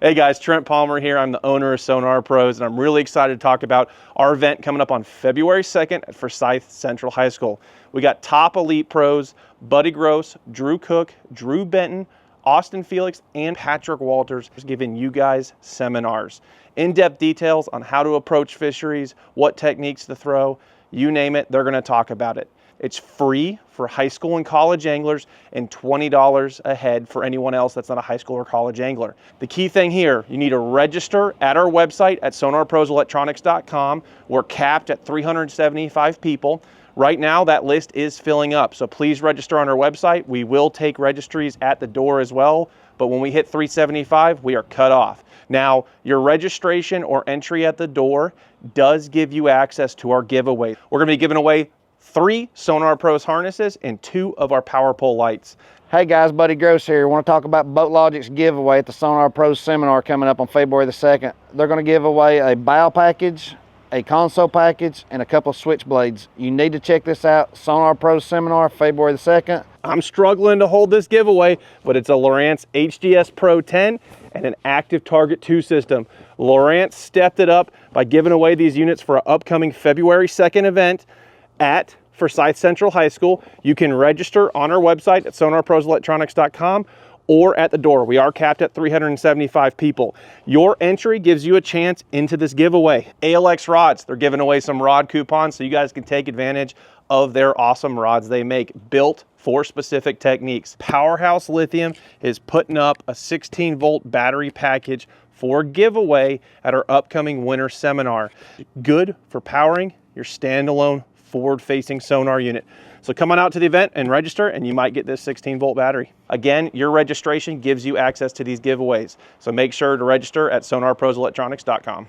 Hey guys, Trent Palmer here. I'm the owner of SonarPros, and I'm really excited to talk about our event coming up on February 2nd at Forsyth Central High School. We got top elite pros, Buddy Gross, Drew Cook, Drew Benton, Austin Felix, and Patrick Walters giving you guys seminars. In-depth details on how to approach fisheries, what techniques to throw, you name it, they're gonna talk about it. It's free for high school and college anglers and $20 a head for anyone else that's not a high school or college angler. The key thing here, you need to register at our website at SonarProsElectronics.com. We're capped at 375 people. Right now, that list is filling up, so please register on our website. We will take registries at the door as well, but when we hit 375, we are cut off. Now, your registration or entry at the door does give you access to our giveaway. We're gonna be giving away 3 SonarPros harnesses and 2 of our power pole lights. Hey guys, Buddy Gross here. I want to talk about Boat Logix giveaway at the SonarPros seminar coming up on February the 2nd. They're going to give away a bow package, a console package, and a couple of switchblades. You need to check this out. SonarPros seminar, February the 2nd. I'm struggling to hold this giveaway, but it's a Lowrance HDS Pro 10 and an active Target 2 system. Lowrance stepped it up by giving away these units for our upcoming February 2nd event at Forsyth Central High School. You can register on our website at SonarProsElectronics.com or at the door. We are capped at 375 people. Your entry gives you a chance into this giveaway. ALX Rods, they're giving away some rod coupons so you guys can take advantage of their awesome rods they make, built for specific techniques. PowerHouse Lithium is putting up a 16-volt battery package for giveaway at our upcoming winter seminar. Good for powering your standalone forward-facing sonar unit. So come on out to the event and register, and you might get this 16-volt battery. Again, your registration gives you access to these giveaways. So make sure to register at SonarProsElectronics.com.